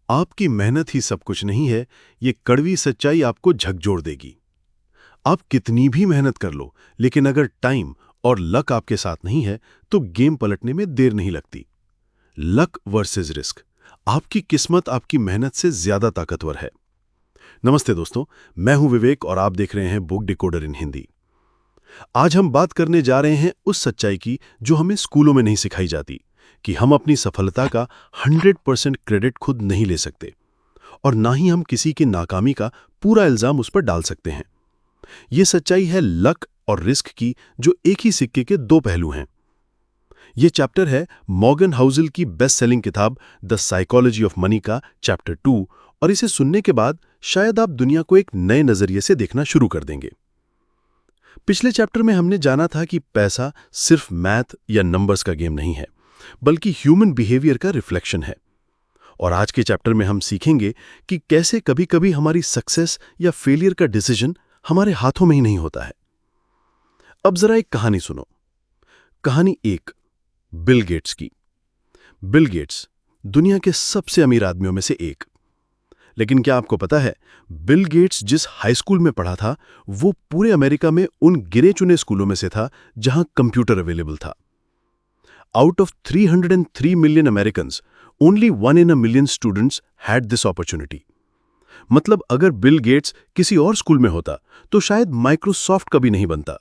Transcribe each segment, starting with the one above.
आपकी मेहनत ही सब कुछ नहीं है, ये कड़वी सच्चाई आपको झकझोर देगी। आप कितनी भी मेहनत कर लो, लेकिन अगर टाइम और लक आपके साथ नहीं है, तो गेम पलटने में देर नहीं लगती। Luck versus risk. आपकी किस्मत आपकी मेहनत से ज्यादा ताकतवर है। नमस्ते दोस्तों, मैं हूं विवेक और आप देख रहे हैं बुक डिकोडर इन हिंदी। आज हम बात करने जा रहे हैं उस सच्चाई की जो हमें स्कूलों में नहीं सिखाई जाती, कि हम अपनी सफलता का 100% क्रेडिट खुद नहीं ले सकते और ना ही हम किसी की नाकामी का पूरा इल्जाम उस पर डाल सकते हैं। यह सच्चाई है लक और रिस्क की, जो एक ही सिक्के के दो पहलू हैं। यह चैप्टर है मॉर्गन हाउसेल की बेस्ट सेलिंग किताब द साइकोलॉजी ऑफ मनी का चैप्टर 2, और इसे सुनने के बाद शायद आप दुनिया को एक नए नजरिए से देखना शुरू कर देंगे। पिछले चैप्टर में हमने जाना था कि पैसा सिर्फ मैथ या नंबर्स का गेम नहीं है, बल्कि ह्यूमन बिहेवियर का रिफ्लेक्शन है। और आज के चैप्टर में हम सीखेंगे कि कैसे कभी-कभी हमारी सक्सेस या फेलियर का डिसीजन हमारे हाथों में ही नहीं होता है। अब जरा एक कहानी सुनो। कहानी 1, बिल गेट्स की। बिल गेट्स दुनिया के सबसे अमीर आदमियों में से एक। लेकिन क्या आपको पता है, बिल गेट्स जिस हाई स्कूल में पढ़ा था, वो पूरे अमेरिका में उन गिने चुने स्कूलों में से था जहां कंप्यूटर अवेलेबल था। Out of 303 million Americans, only 1 in a million students had this opportunity. मतलब अगर बिल गेट्स किसी और स्कूल में होता तो शायद माइक्रोसॉफ्ट कभी नहीं बनता।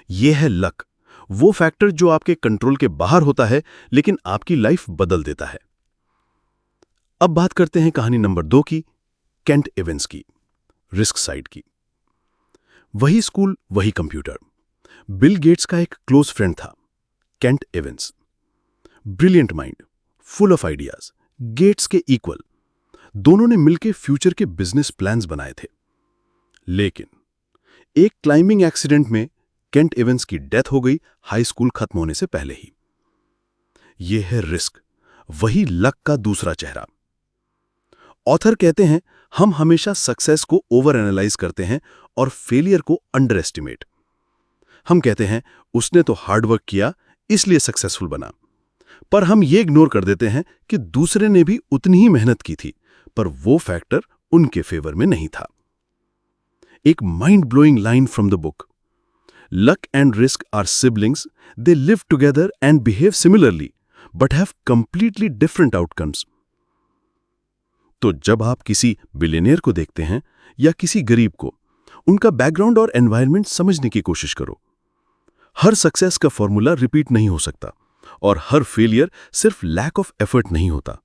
यह है लक, वो फैक्टर जो आपके कंट्रोल के बाहर होता है लेकिन आपकी लाइफ बदल देता है। अब बात करते हैं कहानी नंबर 2 की, केंट एवंस की, रिस्क साइड की। वही स्कूल, वही कंप्यूटर। बिल गेट्स का एक क्लोज फ्रेंड था, Kent Evans. Brilliant mind, full of ideas, Gates के इक्वल। दोनों ने मिलकर फ्यूचर के बिजनेस प्लान्स बनाए थे। लेकिन एक क्लाइंबिंग एक्सीडेंट में केंट एवंस की डेथ हो गई, हाई स्कूल खत्म होने से पहले ही। यह है रिस्क, वही लक का दूसरा चेहरा। ऑथर कहते हैं, हम हमेशा सक्सेस को ओवर एनालाइज करते हैं और फेलियर को अंडर एस्टिमेट। हम कहते हैं उसने तो हार्डवर्क किया इसलिए सक्सेसफुल बना, पर हम ये इग्नोर कर देते हैं कि दूसरे ने भी उतनी ही मेहनत की थी, पर वो फैक्टर उनके फेवर में नहीं था। एक mind blowing line from the book, luck and risk are siblings, they live together and behave similarly but have completely different outcomes. तो जब आप किसी बिलियनियर को देखते हैं या किसी गरीब को, उनका बैकग्राउंड और एनवायरनमेंट समझने की कोशिश करो। हर सक्सेस का फॉर्मूला रिपीट नहीं हो सकता और हर फेलियर सिर्फ लैक ऑफ एफर्ट नहीं होता।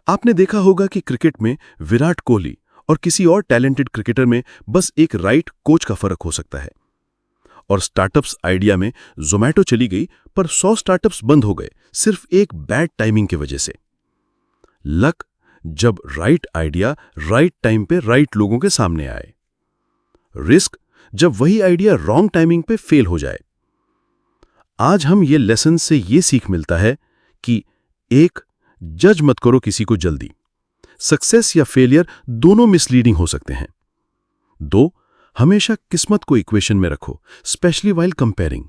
आपने देखा होगा कि क्रिकेट में विराट कोहली और किसी और टैलेंटेड क्रिकेटर में बस एक राइट कोच का फर्क हो सकता है। और स्टार्टअप्स आइडिया में ज़ोमैटो चली गई, पर 100 स्टार्टअप्स बंद हो गए सिर्फ एक बैड टाइमिंग की वजह से। लक, जब राइट आइडिया राइट टाइम पे राइट लोगों के सामने आए। रिस्क, जब वही आइडिया रॉन्ग टाइमिंग पे फेल हो जाए। आज हम ये लेसन से ये सीख मिलता है कि 1, जज मत करो किसी को जल्दी। सक्सेस या फेलियर दोनों मिसलीडिंग हो सकते हैं। 2, हमेशा किस्मत को इक्वेशन में रखो, स्पेशली वाइल कंपेयरिंग।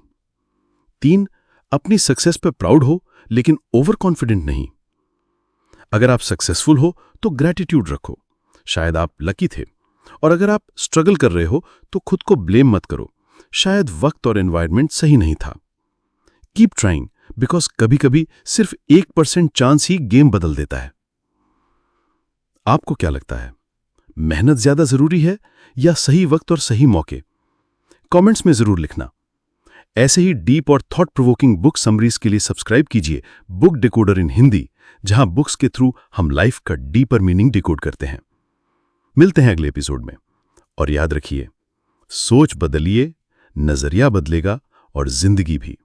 3, अपनी सक्सेस पे प्राउड हो लेकिन ओवर कॉन्फिडेंट नहीं। अगर आप सक्सेसफुल हो तो ग्रैटिट्यूड रखो, शायद आप लकी थे। और अगर आप स्ट्रगल कर रहे हो तो खुद को ब्लेम मत करो, शायद वक्त और एनवायरनमेंट सही नहीं था। कीप ट्राइंग, बिकॉज कभी-कभी सिर्फ 1% चांस ही गेम बदल देता है। आपको क्या लगता है, मेहनत ज्यादा जरूरी है या सही वक्त और सही मौके? कमेंट्स में जरूर लिखना। ऐसे ही डीप और थॉट प्रोवोकिंग बुक समरीज के लिए सब्सक्राइब कीजिए बुक डिकोडर इन हिंदी, जहां बुक्स के थ्रू हम लाइफ का डीपर मीनिंग डिकोड करते हैं। मिलते हैं अगले एपिसोड में, और याद रखिए, सोच बदलिए, नजरिया बदलेगा और जिंदगी भी।